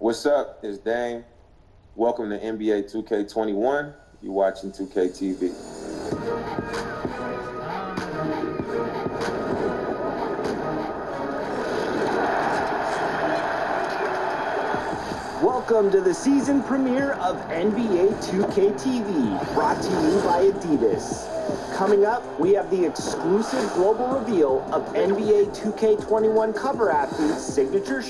What's up? It's Dame. Welcome to NBA 2K21. You're watching 2K TV. Welcome to the season premiere of NBA 2K TV, brought to you by Adidas. Coming up, we have the exclusive global reveal of NBA 2K21 cover athlete's signature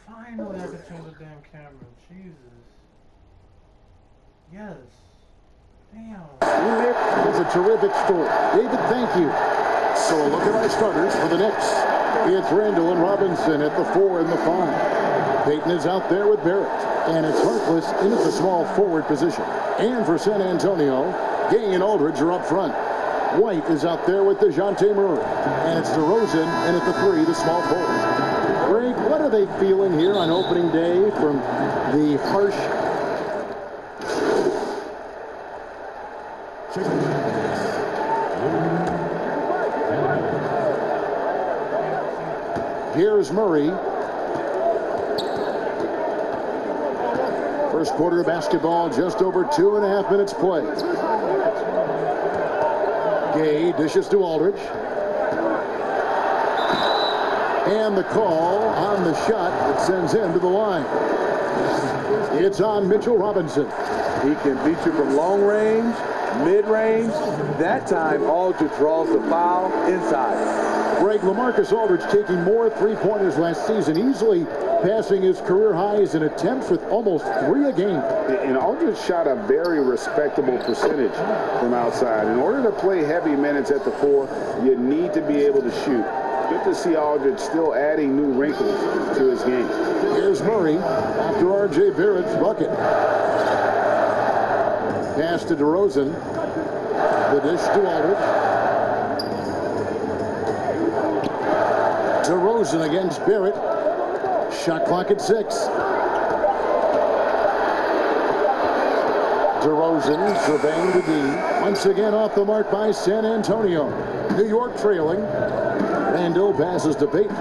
Finally, I can change the damn camera. Jesus. Yes. Damn. It's a terrific story. David, thank you. So look at our starters for the Knicks. It's Randall and Robinson at the 4 and the 5. Payton is out there with Barrett. And it's Harkless in at the small forward position. And for San Antonio, Gay and Aldridge are up front. White is out there with DeJounte Murray. And it's DeRozan in at the 3, the small forward. Greg, what are they feeling here on opening day from the harsh... Here's Murray. First quarter of basketball, just over 2.5 minutes play. Gay dishes to Aldridge. And the call on the shot that sends him to the line. It's on Mitchell Robinson. He can beat you from long range, mid-range. That time, Aldridge draws the foul inside. Greg, LaMarcus Aldridge taking more three-pointers last season, easily passing his career highs in attempts with almost 3 a game. And Aldridge shot a very respectable percentage from outside. In order to play heavy minutes at the 4, you need to be able to shoot. Good to see Aldridge still adding new wrinkles to his game. Here's Murray after R.J. Barrett's bucket. Pass to DeRozan. The dish to Aldridge. DeRozan against Barrett. Shot clock at 6. DeRozan surveying the D. Once again off the mark by San Antonio. New York trailing. Randall passes to Payton.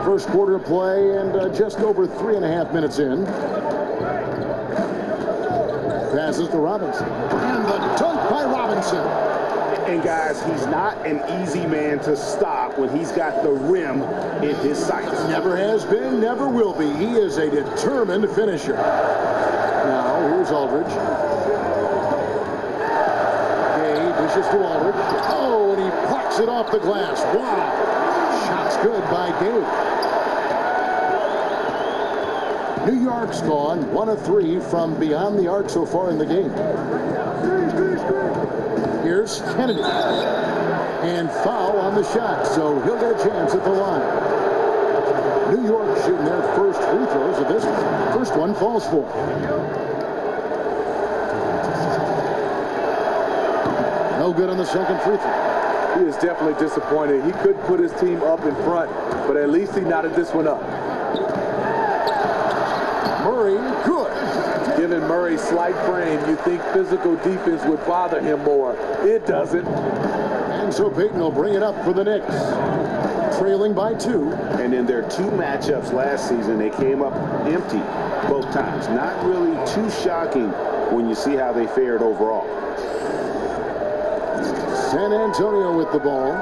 First quarter of play and just over 3.5 minutes in. Passes to Robinson. And the dunk by Robinson. And guys, he's not an easy man to stop when he's got the rim in his sights. Never has been, never will be. He is a determined finisher. Now, here's Aldridge. Dishes to Aldridge. Oh, and he plucks it off the glass. Wow. Shots good by Gabe. New York's gone 1 of 3 from beyond the arc so far in the game. Here's Kennedy. And foul on the shot, so he'll get a chance at the line. New York shooting their first free throws of this one. First one falls for. No good on the second free throw. He is definitely disappointed. He couldn't put his team up in front, but at least he knotted this one up. Murray, good. Given Murray's slight frame, you think physical defense would bother him more. It doesn't. And so Payton will bring it up for the Knicks. Trailing by 2. And in their 2 matchups last season, they came up empty both times. Not really too shocking when you see how they fared overall. San Antonio with the ball.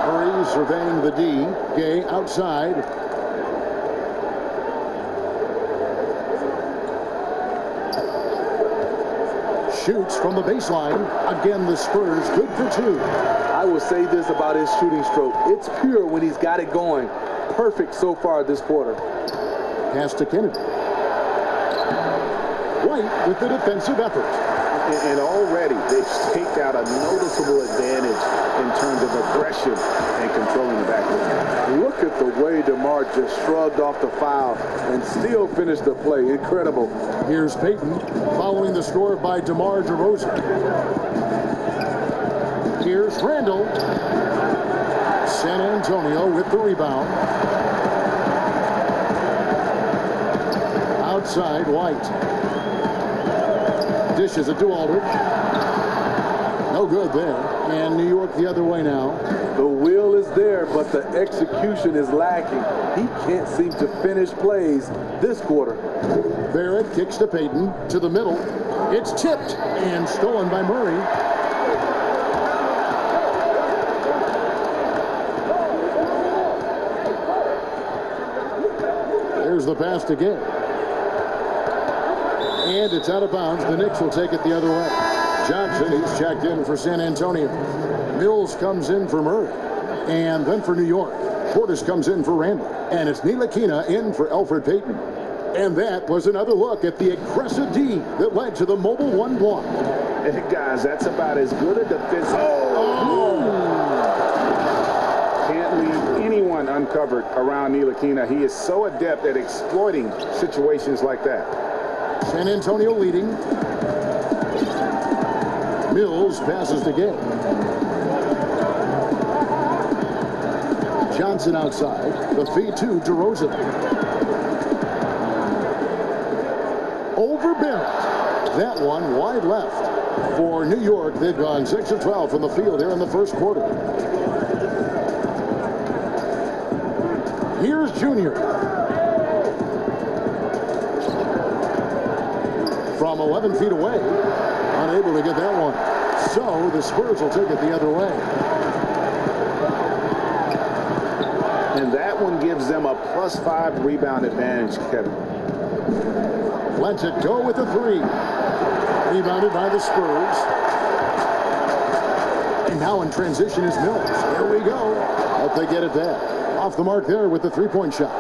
Murray surveying the D. Gay outside. Shoots from the baseline. Again, the Spurs good for 2. I will say this about his shooting stroke. It's pure when he's got it going. Perfect so far this quarter. Pass to Kennedy. White with the defensive effort. And already they've staked out a noticeable advantage in terms of aggression and controlling the backcourt. Look at the way DeMar just shrugged off the foul and still finished the play. Incredible. Here's Payton following the score by DeMar DeRozan. Here's Randall. San Antonio with the rebound. Outside, White. Dishes it to Aldridge. No good there. And New York the other way now. The will is there, but the execution is lacking. He can't seem to finish plays this quarter. Barrett kicks to Payton to the middle. It's tipped and stolen by Murray. There's the pass to Gay. And it's out of bounds. The Knicks will take it the other way. Johnson, he's checked in for San Antonio. Mills comes in for Murray. And then for New York, Portis comes in for Randall. And it's Ntilikina in for Elfrid Payton. And that was another look at the aggressive D that led to the mobile one block. Hey, guys, that's about as good a defense. Can't leave anyone uncovered around Ntilikina. He is so adept at exploiting situations like that. San Antonio leading. Mills passes to Gay. Johnson outside. The feed to DeRozan. Over Barrett. That one wide left. For New York, they've gone 6 of 12 from the field here in the first quarter. Here's Junior. From 11 feet away. Unable to get that one. So the Spurs will take it the other way. And that one gives them a +5 rebound advantage, Kevin. Lets it go with the three. Rebounded by the Spurs. And now in transition is Mills. Here we go. Hope they get it back. Off the mark there with the three-point shot.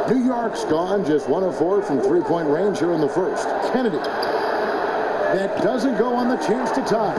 New York's gone just 1 of 4 from three-point range here in the first. Kennedy. That doesn't go on the chance to tie.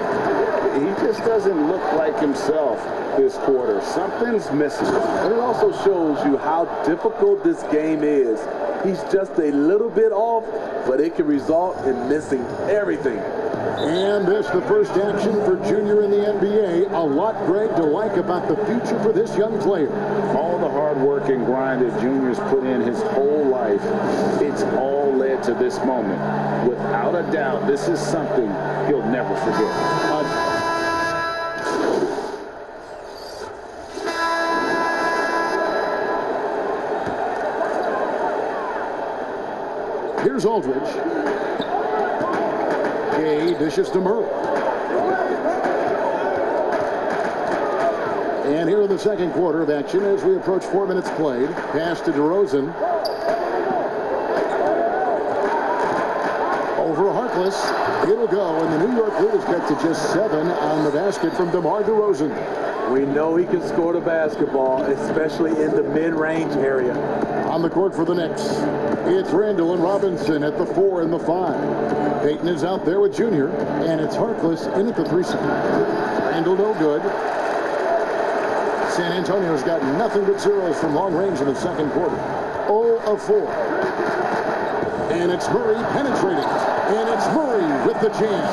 He just doesn't look like himself this quarter. Something's missing. And it also shows you how difficult this game is. He's just a little bit off, but it can result in missing everything. And that's the first action for Junior in the NBA. A lot, Greg, to like about the future for this young player. All the hard work and grind that Junior's put in his whole life, it's all led to this moment. Without a doubt, this is something he'll never forget. Here's Aldridge. Gay dishes to Murray. And here in the second quarter of action as we approach 4 minutes played. Pass to DeRozan. Over Harkless. It'll go, and the New York leaders get to just 7 on the basket from DeMar DeRozan. We know he can score the basketball, especially in the mid-range area. On the court for the Knicks, it's Randall and Robinson at the 4 and the 5. Payton is out there with Junior, and it's Harkless in at the 3 spot. Randall no good. San Antonio's got nothing but zeros from long range in the second quarter. 0 of 4. And it's Murray penetrating. And it's Murray with the jam.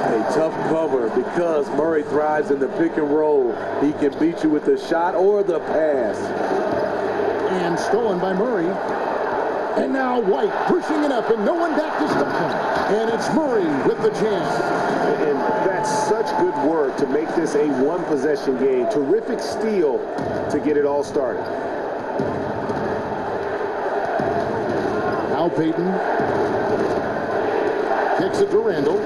A tough cover because Murray thrives in the pick and roll. He can beat you with the shot or the pass. And stolen by Murray. And now White pushing it up, and no one back to stop him. And it's Murray with the jam. And that's such good work to make this a one-possession game. Terrific steal to get it all started. Now Payton kicks it to Randall.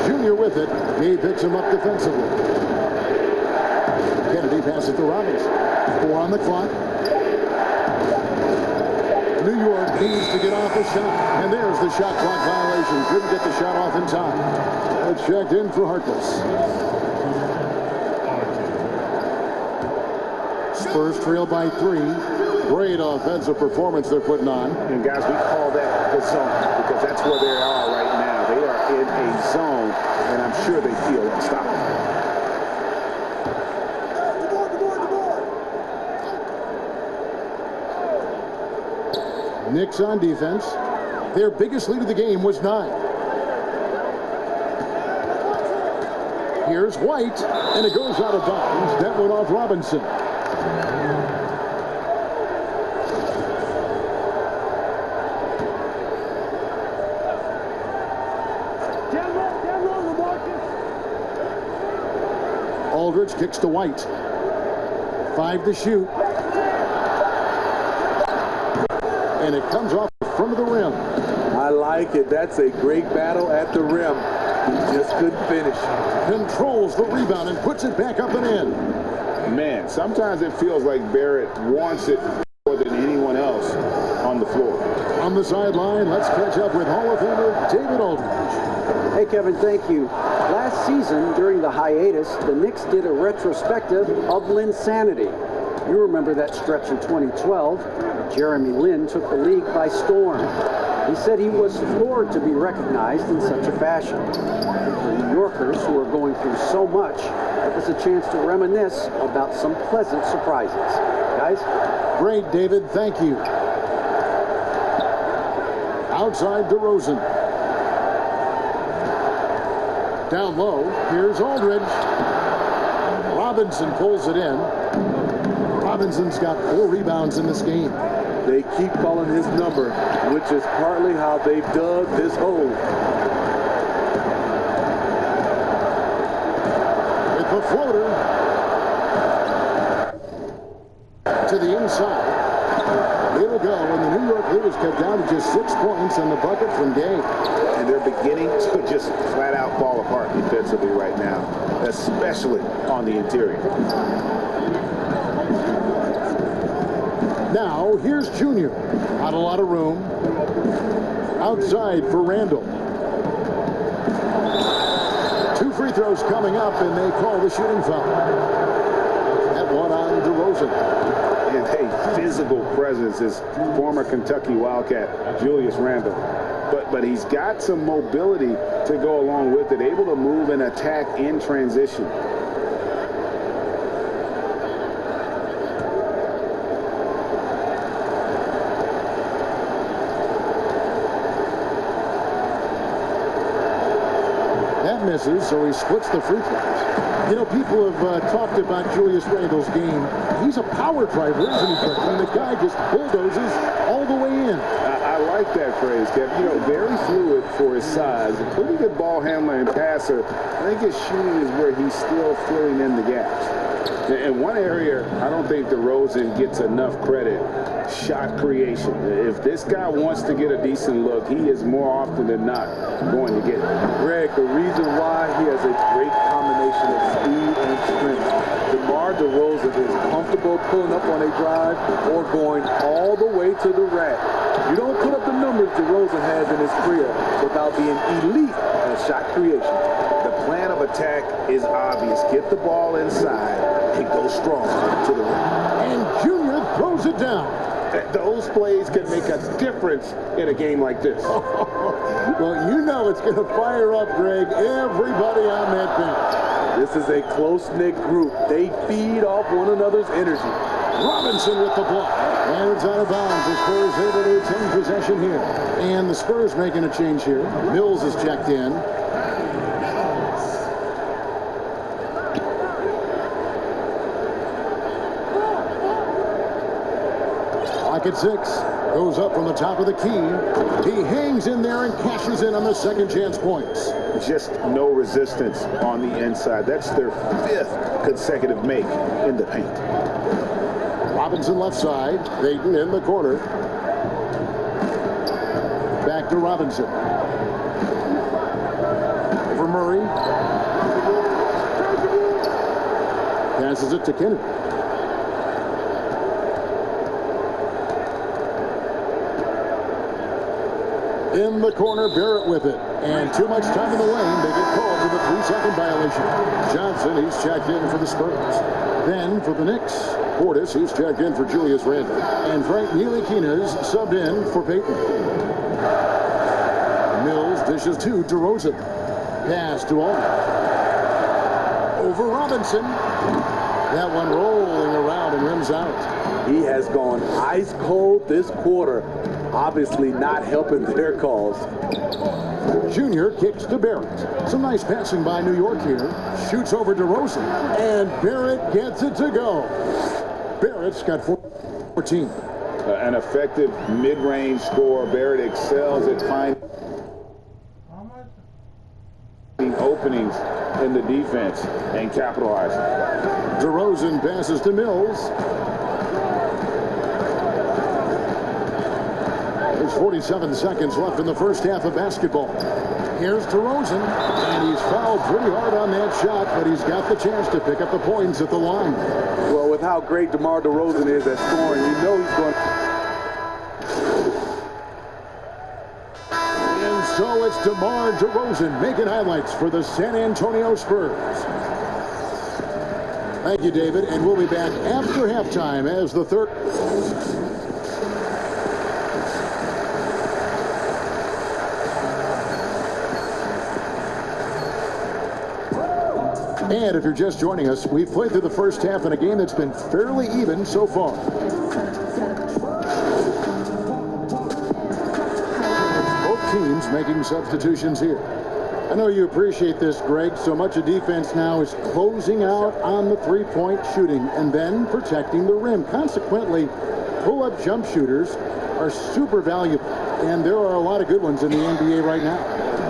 Junior with it. He picks him up defensively. Kennedy passes to Robinson. 4 on the clock. New York needs to get off the shot. And there's the shot clock violation. Couldn't get the shot off in time. It's checked in for Harkless. Spurs trail by 3. Great offensive performance they're putting on. And guys, we call that the zone because that's where they are right now. They are in a zone, and I'm sure they feel unstoppable. Knicks on defense. Their biggest lead of the game was 9. Here's White, and it goes out of bounds. That went off Robinson. Aldridge kicks to White. 5 to shoot. And it comes off the front of the rim. I like it. That's a great battle at the rim. He just couldn't finish. Controls the rebound and puts it back up and in. Man, sometimes it feels like Barrett wants it more than anyone else on the floor. On the sideline, let's catch up with Hall of Famer David Aldridge. Hey, Kevin, thank you. Last season, during the hiatus, the Knicks did a retrospective of Linsanity. You remember that stretch in 2012. Jeremy Lin took the league by storm. He said he was floored to be recognized in such a fashion. For New Yorkers who are going through so much, it was a chance to reminisce about some pleasant surprises. Guys? Great, David. Thank you. Outside DeRozan. Down low, here's Aldridge. Robinson pulls it in. Robinson's got 4 rebounds in this game. They keep calling his number, which is partly how they've dug this hole. With the floater to the inside. It'll go, and the New York leaders cut down to just 6 points on the bucket from Gay. And they're beginning to just flat out fall apart defensively right now, especially on the interior. Now, here's Junior. Not a lot of room. Outside for Randall. 2 free throws coming up, and they call the shooting foul. That one on DeRozan. And a physical presence is former Kentucky Wildcat Julius Randle. But he's got some mobility to go along with it, able to move and attack in transition. That misses, so he splits the free throws. You know, people have talked about Julius Randle's game. He's a power driver, isn't he, Kirk? And the guy just bulldozes all the way in. I like that phrase, Kev. You know, very fluid for his size. A pretty good ball handler and passer. I think his shooting is where he's still filling in the gaps. In one area, I don't think DeRozan gets enough credit. Shot creation. If this guy wants to get a decent look, he is more often than not going to get it. Greg, the reason why he has a great combination of speed and strength. DeMar DeRozan is comfortable pulling up on a drive or going all the way to the rack. You don't put up the numbers DeRozan has in his career without being elite at shot creation. The plan of attack is obvious. Get the ball inside and go strong to the rim. And Junior throws it down. Those plays can make a difference in a game like this. Well, you know it's going to fire up, Greg, everybody on that bench. This is a close-knit group. They feed off one another's energy. Robinson with the block. And it's out of bounds. The Spurs able to retain possession here. And the Spurs making a change here. Mills is checked in. Clock at 6. Goes up from the top of the key. He hangs in there and cashes in on the second chance points. Just no resistance on the inside. That's their 5th consecutive make in the paint. Robinson left side. Payton in the corner. Back to Robinson. For Murray. Passes it to Kennedy. In the corner, Barrett with it. And too much time in the lane. They get called for the 3-second violation. Johnson, he's checked in for the Spurs. Then for the Knicks, Portis, who's checked in for Julius Randle, and Frank Ntilikina's subbed in for Peyton. Mills dishes to DeRozan. Pass to Aldridge. Over Robinson. That one rolling around and rims out. He has gone ice cold this quarter, obviously not helping their cause. Junior kicks to Barrett. Some nice passing by New York here. Shoots over DeRozan. And Barrett gets it to go. Barrett's got 14. An effective mid-range scorer. Barrett excels at finding openings in the defense and capitalizing. DeRozan passes to Mills. There's 47 seconds left in the first half of basketball. Here's DeRozan, and he's fouled pretty hard on that shot, but he's got the chance to pick up the points at the line. Well, with how great DeMar DeRozan is at scoring, you know he's going to... And so it's DeMar DeRozan making highlights for the San Antonio Spurs. Thank you, David, and we'll be back after halftime as the third... And if you're just joining us, we've played through the first half in a game that's been fairly even so far. Both teams making substitutions here. I know you appreciate this, Greg. So much of defense now is closing out on the three-point shooting and then protecting the rim. Consequently, pull-up jump shooters are super valuable, and there are a lot of good ones in the NBA right now.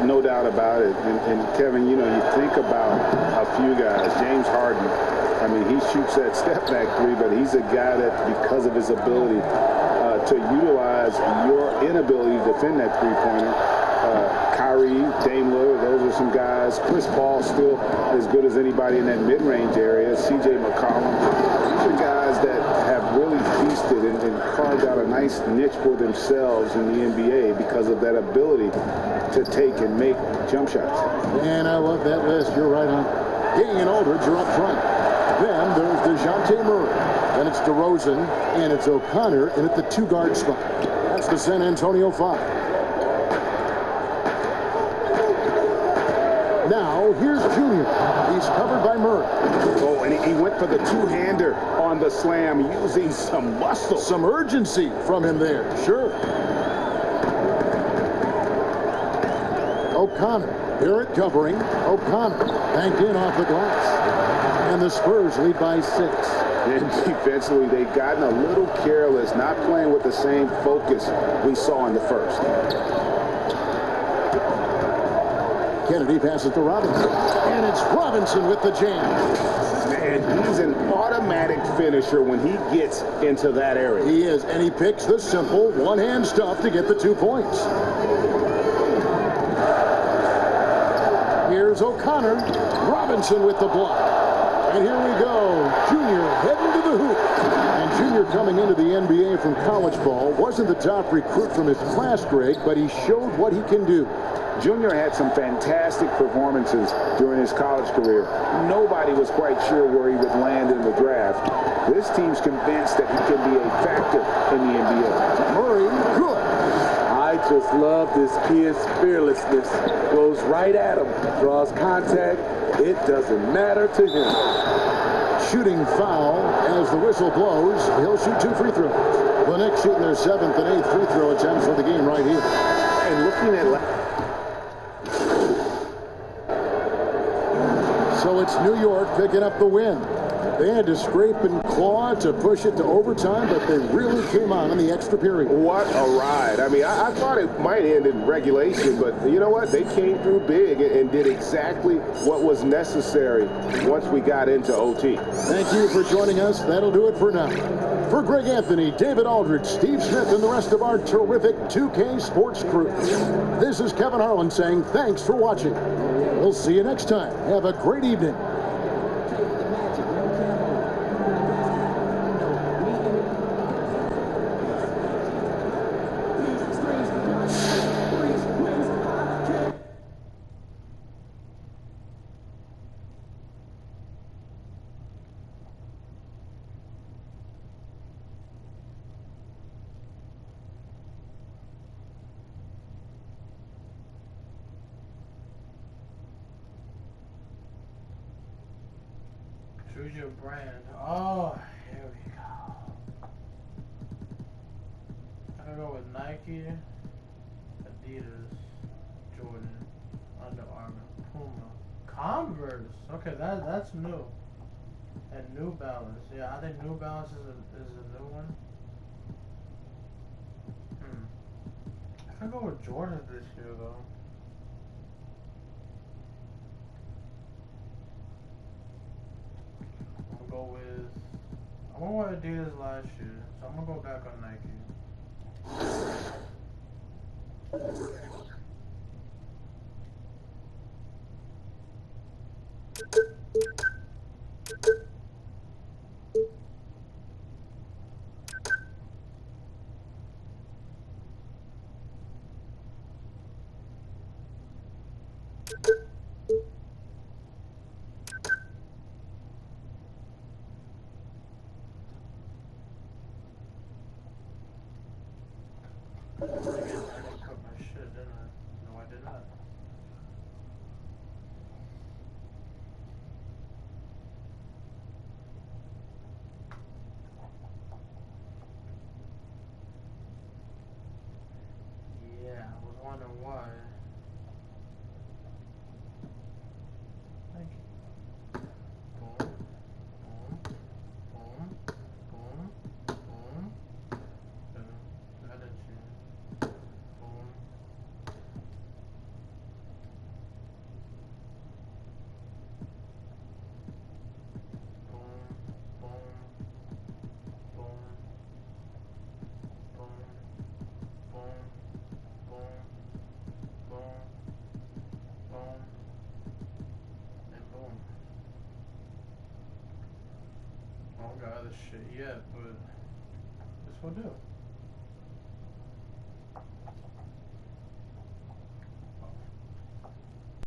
No doubt about it. And Kevin, you know, you think about a few guys. James Harden, I mean, he shoots that step-back three, but he's a guy that, because of his ability to utilize your inability to defend that three-pointer, Kyrie, Dame Lillard, those are some guys. Chris Paul still as good as anybody in that mid-range area. C.J. McCollum. These are guys that have really feasted and carved out a nice niche for themselves in the NBA because of that ability to take and make jump shots. And I love that list. You're right on. Gang and Aldridge are up front. Then there's DeJounte Murray. Then it's DeRozan, and it's O'Connor in at the two-guard spot. That's the San Antonio 5. Now, here's Junior. He's covered by Murray. Oh, and he went for the two-hander on the slam, using some muscle. Some urgency from him there, sure. O'Connor. Barrett covering. O'Connor banked in off the glass. And the Spurs lead by 6. And defensively, they've gotten a little careless, not playing with the same focus we saw in the first. Kennedy passes to Robinson. And it's Robinson with the jam. Man, he's an automatic finisher when he gets into that area. He is, and he picks the simple one-hand stuff to get the 2 points. Here's O'Connor. Robinson with the block. And here we go. Junior heading to the hoop. And Junior coming into the NBA from college ball. Wasn't the top recruit from his class, Greg, but he showed what he can do. Junior had some fantastic performances during his college career. Nobody was quite sure where he would land in the draft. This team's convinced that he can be a factor in the NBA. Murray, good. I just love this kid's fearlessness. Goes right at him, draws contact. It doesn't matter to him. Shooting foul as the whistle blows. He'll shoot 2 free throws. The Knicks shooting their 7th and 8th free throw attempts for the game right here. And looking at... So it's New York picking up the win. They had to scrape and claw to push it to overtime, but they really came on in the extra period. What a ride. I mean, I thought it might end in regulation, but you know what? They came through big and did exactly what was necessary once we got into OT. Thank you for joining us. That'll do it for now. For Greg Anthony, David Aldridge, Steve Smith, and the rest of our terrific 2K Sports crew, this is Kevin Harlan saying thanks for watching. We'll see you next time. Have a great evening. Choose your brand. Oh, here we go. I'm gonna go with Nike, Adidas, Jordan, Under Armour, Puma, Converse. Okay, that's new. And New Balance. Yeah, I think New Balance is a new one. I can go with Jordan this year though. I'm gonna go with Adidas last year, so I'm gonna go back on Nike. I didn't put my shit, didn't I? No, I did not. Yeah, I was wondering why. Thank you. Boom, boom, boom, boom, boom. That didn't change. Boom. Boom, boom, boom, boom, boom, boom, boom, boom, and boom. I don't got other shit yet, but this will do.